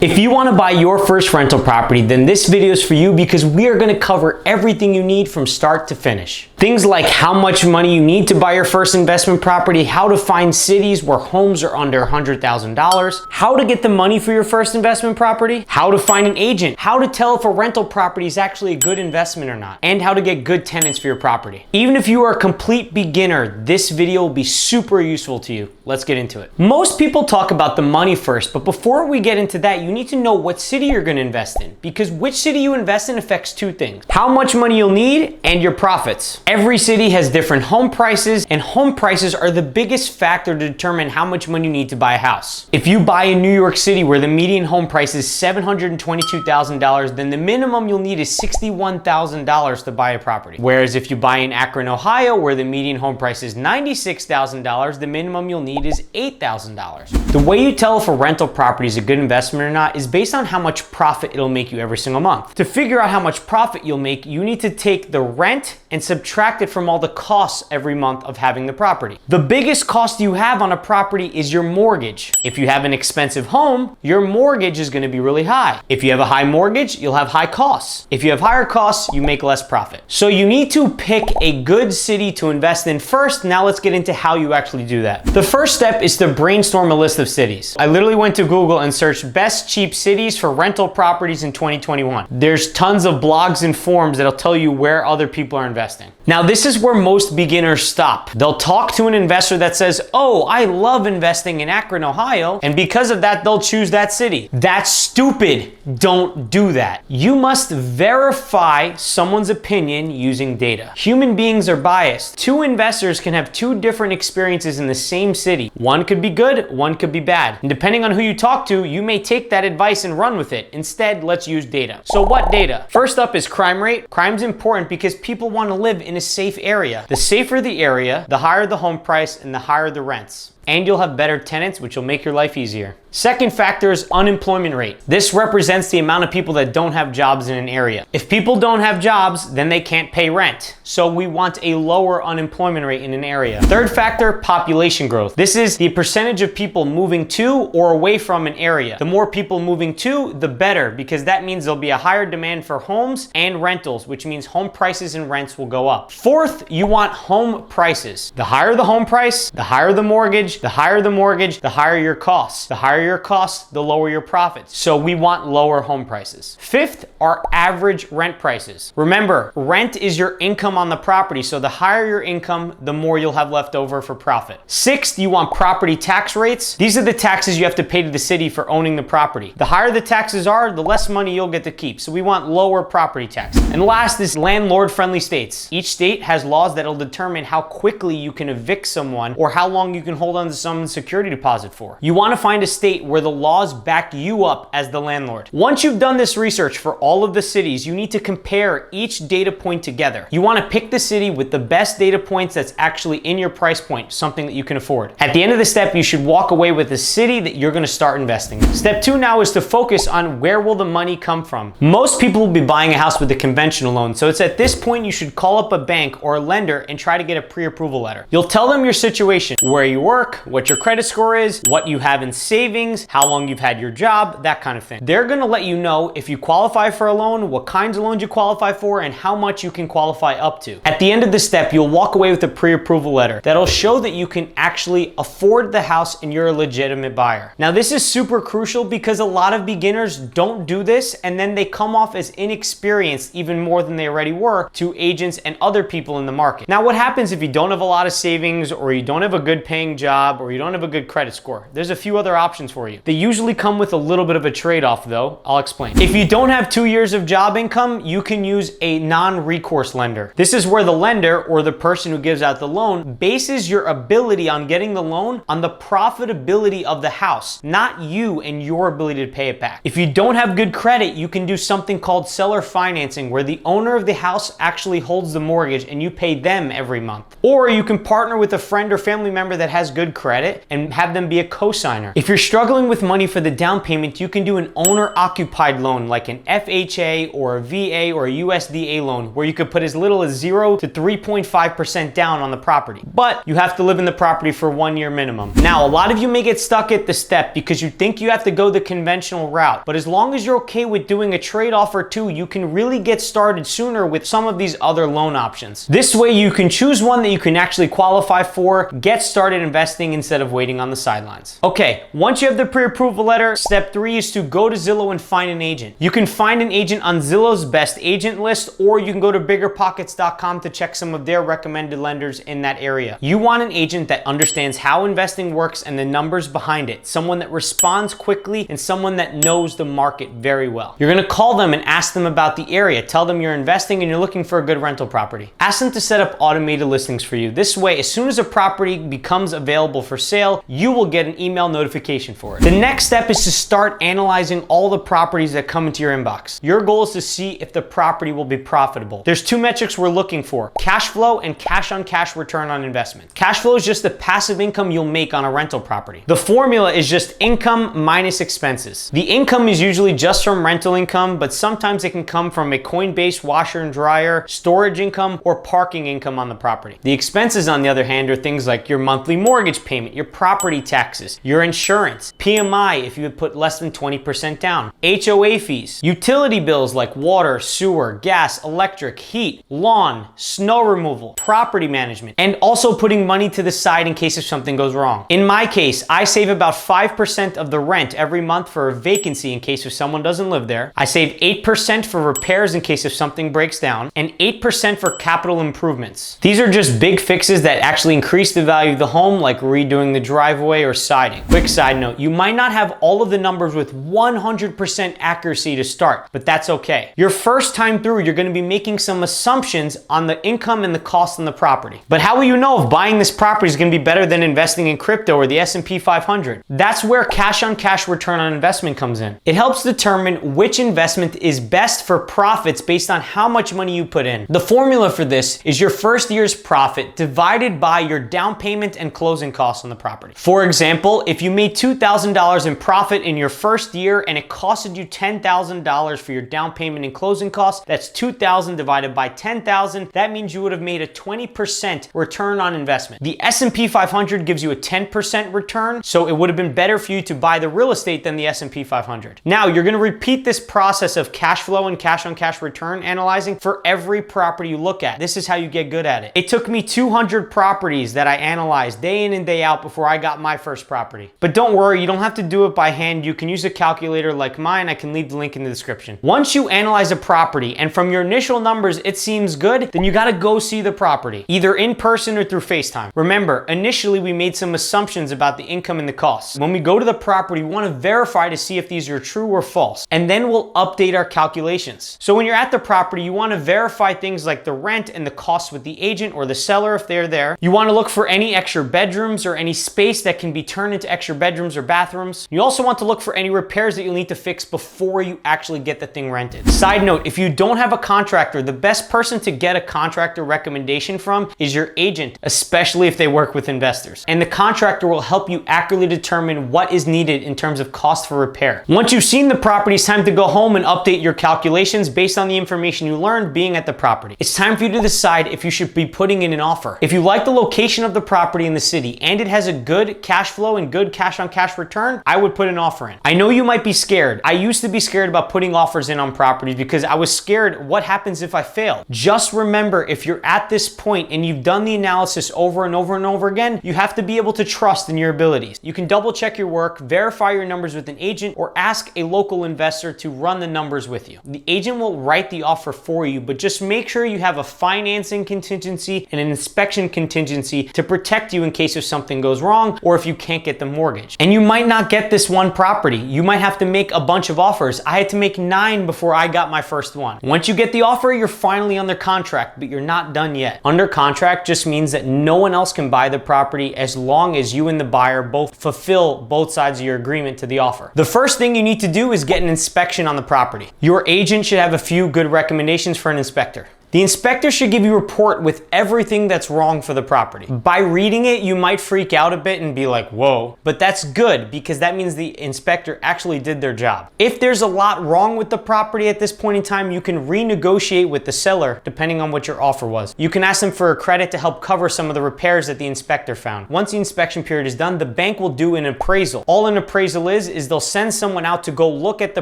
If you want to buy your first rental property, then this video is for you because we are going to cover everything you need from start to finish. Things like how much money you need to buy your first investment property, how to find cities where homes are under $100,000, how to get the money for your first investment property, how to find an agent, how to tell if a rental property is actually a good investment or not, and how to get good tenants for your property. Even if you are a complete beginner, this video will be super useful to you. Let's get into it. Most people talk about the money first, but before we get into that, you need to know what city you're going to invest in, because which city you invest in affects two things: how much money you'll need and your profits. Every city has different home prices, and home prices are the biggest factor to determine how much money you need to buy a house. If you buy in New York City where the median home price is $722,000, then the minimum you'll need is $61,000 to buy a property. Whereas if you buy in Akron, Ohio, where the median home price is $96,000, the minimum you'll need is $8,000. The way you tell if a rental property is a good investment or not is based on how much profit it'll make you every single month. To figure out how much profit you'll make, you need to take the rent and subtract it from all the costs every month of having the property. The biggest cost you have on a property is your mortgage. If you have an expensive home, your mortgage is going to be really high. If you have a high mortgage, you'll have high costs. If you have higher costs, you make less profit. So you need to pick a good city to invest in first. Now let's get into how you actually do that. The first step is to brainstorm a list of cities. I literally went to Google and searched best cheap cities for rental properties in 2021. There's tons of blogs and forums that'll tell you where other people are investing. Now, this is where most beginners stop. They'll talk to an investor that says, "Oh, I love investing in Akron, Ohio," and because of that, they'll choose that city. That's stupid. Don't do that. You must verify someone's opinion using data. Human beings are biased. Two investors can have two different experiences in the same city. One could be good, one could be bad. And depending on who you talk to, you may take that advice and run with it. Instead, let's use data. So what data? First up is crime rate. Crime's important because people want to live in a safe area. The safer the area, the higher the home price and the higher the rents. And you'll have better tenants, which will make your life easier. Second factor is unemployment rate. This represents the amount of people that don't have jobs in an area. If people don't have jobs, then they can't pay rent. So we want a lower unemployment rate in an area. Third factor, population growth. This is the percentage of people moving to or away from an area. The more people moving to, the better, because that means there'll be a higher demand for homes and rentals, which means home prices and rents will go up. Fourth, you want home prices. The higher the home price, the higher the mortgage, the higher the mortgage, the higher your costs. The higher your costs, the lower your profits. So we want lower home prices. Fifth are average rent prices. Remember, rent is your income on the property, so the higher your income, the more you'll have left over for profit. Sixth, you want property tax rates. These are the taxes you have to pay to the city for owning the property. The higher the taxes are, the less money you'll get to keep. So we want lower property tax. And last is landlord-friendly states. Each state has laws that'll determine how quickly you can evict someone or how long you can hold on to someone's security deposit for. You want to find a state where the laws back you up as the landlord. Once you've done this research for all of the cities, you need to compare each data point together. You want to pick the city with the best data points that's actually in your price point, something that you can afford. At the end of the step, you should walk away with the city that you're going to start investing in. Step 2 now is to focus on where will the money come from. Most people will be buying a house with a conventional loan, so it's at this point you should call up a bank or a lender and try to get a pre-approval letter. You'll tell them your situation, where you work, what your credit score is, what you have in savings, how long you've had your job, that kind of thing. They're gonna let you know if you qualify for a loan, what kinds of loans you qualify for, and how much you can qualify up to. At the end of the step, you'll walk away with a pre-approval letter that'll show that you can actually afford the house and you're a legitimate buyer. Now, this is super crucial because a lot of beginners don't do this and then they come off as inexperienced even more than they already were to agents and other people in the market. Now, what happens if you don't have a lot of savings or you don't have a good paying job or you don't have a good credit score? There's a few other options for you. They usually come with a little bit of a trade-off though. I'll explain. If you don't have 2 years of job income, you can use a non-recourse lender. This is where the lender or the person who gives out the loan bases your ability on getting the loan on the profitability of the house, not you and your ability to pay it back. If you don't have good credit, you can do something called seller financing, where the owner of the house actually holds the mortgage and you pay them every month. Or you can partner with a friend or family member that has good good credit and have them be a cosigner. If you're struggling with money for the down payment, you can do an owner-occupied loan like an FHA or a VA or a USDA loan where you could put as little as 0 to 3.5% down on the property. But you have to live in the property for 1 year minimum. Now, a lot of you may get stuck at the step because you think you have to go the conventional route. But as long as you're okay with doing a trade-off or two, you can really get started sooner with some of these other loan options. This way you can choose one that you can actually qualify for, get started investing instead of waiting on the sidelines. Okay, once you have the pre-approval letter, step 3 is to go to Zillow and find an agent. You can find an agent on Zillow's best agent list, or you can go to biggerpockets.com to check some of their recommended lenders in that area. You want an agent that understands how investing works and the numbers behind it, someone that responds quickly and someone that knows the market very well. You're gonna call them and ask them about the area. Tell them you're investing and you're looking for a good rental property. Ask them to set up automated listings for you. This way, as soon as a property becomes available for sale, you will get an email notification for it. The next step is to start analyzing all the properties that come into your inbox. Your goal is to see if the property will be profitable. There's 2 metrics we're looking for: cash flow and cash on cash return on investment. Cash flow is just the passive income you'll make on a rental property. The formula is just income minus expenses. The income is usually just from rental income, but sometimes it can come from a Coinbase washer and dryer, storage income, or parking income on the property. The expenses, on the other hand, are things like your monthly mortgage payment, your property taxes, your insurance, PMI if you would put less than 20% down, HOA fees, utility bills like water, sewer, gas, electric, heat, lawn, snow removal, property management, and also putting money to the side in case if something goes wrong. In my case, I save about 5% of the rent every month for a vacancy in case if someone doesn't live there. I save 8% for repairs in case if something breaks down, and 8% for capital improvements. These are just big fixes that actually increase the value of the home, like redoing the driveway or siding. Quick side note, you might not have all of the numbers with 100% accuracy to start, but that's okay. Your first time through, you're gonna be making some assumptions on the income and the cost on the property. But how will you know if buying this property is gonna be better than investing in crypto or the S&P 500? That's where cash on cash return on investment comes in. It helps determine which investment is best for profits based on how much money you put in. The formula for this is your first year's profit divided by your down payment and closing costs on the property. For example, if you made $2,000 in profit in your first year and it costed you $10,000 for your down payment and closing costs, that's $2,000 divided by $10,000. That means you would have made a 20% return on investment. The S&P 500 gives you a 10% return, so it would have been better for you to buy the real estate than the S&P 500. Now, you're gonna repeat this process of cash flow and cash on cash return analyzing for every property you look at. This is how you get good at it. It took me 200 properties that I analyzed day in and day out before I got my first property. But don't worry, you don't have to do it by hand. You can use a calculator like mine. I can leave the link in the description. Once you analyze a property and from your initial numbers it seems good, then you gotta go see the property, either in person or through FaceTime. Remember, initially we made some assumptions about the income and the costs. When we go to the property, we wanna verify to see if these are true or false, and then we'll update our calculations. So when you're at the property, you wanna verify things like the rent and the costs with the agent or the seller if they're there. You wanna look for any extra bedrooms or any space that can be turned into extra bedrooms or bathrooms. You also want to look for any repairs that you'll need to fix before you actually get the thing rented. Side note, if you don't have a contractor, the best person to get a contractor recommendation from is your agent, especially if they work with investors. And the contractor will help you accurately determine what is needed in terms of cost for repair. Once you've seen the property, it's time to go home and update your calculations based on the information you learned being at the property. It's time for you to decide if you should be putting in an offer. If you like the location of the property in the city and it has a good cash flow and good cash on cash return, I would put an offer in. I know you might be scared. I used to be scared about putting offers in on properties because I was scared what happens if I fail. Just remember, if you're at this point and you've done the analysis over and over and over again, you have to be able to trust in your abilities. You can double check your work, verify your numbers with an agent, or ask a local investor to run the numbers with you. The agent will write the offer for you, but just make sure you have a financing contingency and an inspection contingency to protect you in case if something goes wrong or if you can't get the mortgage. And you might not get this one property. You might have to make a bunch of offers. I had to make 9 before I got my first one. Once you get the offer, you're finally under contract, but you're not done yet. Under contract just means that no one else can buy the property as long as you and the buyer both fulfill both sides of your agreement to the offer. The first thing you need to do is get an inspection on the property. Your agent should have a few good recommendations for an inspector. The inspector should give you a report with everything that's wrong for the property. By reading it, you might freak out a bit and be like, whoa, but that's good because that means the inspector actually did their job. If there's a lot wrong with the property at this point in time, you can renegotiate with the seller depending on what your offer was. You can ask them for a credit to help cover some of the repairs that the inspector found. Once the inspection period is done, the bank will do an appraisal. All an appraisal is they'll send someone out to go look at the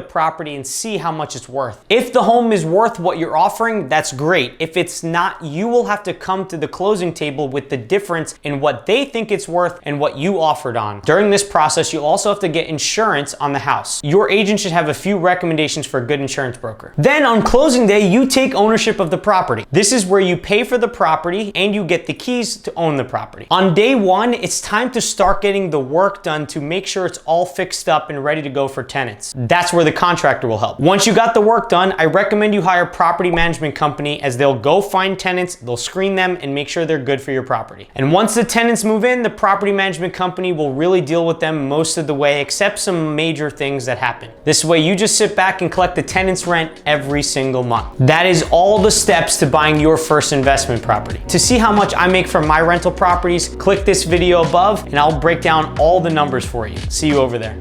property and see how much it's worth. If the home is worth what you're offering, that's great. If it's not, you will have to come to the closing table with the difference in what they think it's worth and what you offered on. During this process, you'll also have to get insurance on the house. Your agent should have a few recommendations for a good insurance broker. Then on closing day, you take ownership of the property. This is where you pay for the property and you get the keys to own the property. On day one, it's time to start getting the work done to make sure it's all fixed up and ready to go for tenants. That's where the contractor will help. Once you got the work done, I recommend you hire a property management company as they'll go find tenants, they'll screen them and make sure they're good for your property. And once the tenants move in, the property management company will really deal with them most of the way, except some major things that happen. This way you just sit back and collect the tenant's rent every single month. That is all the steps to buying your first investment property. To see how much I make from my rental properties, click this video above and I'll break down all the numbers for you. See you over there.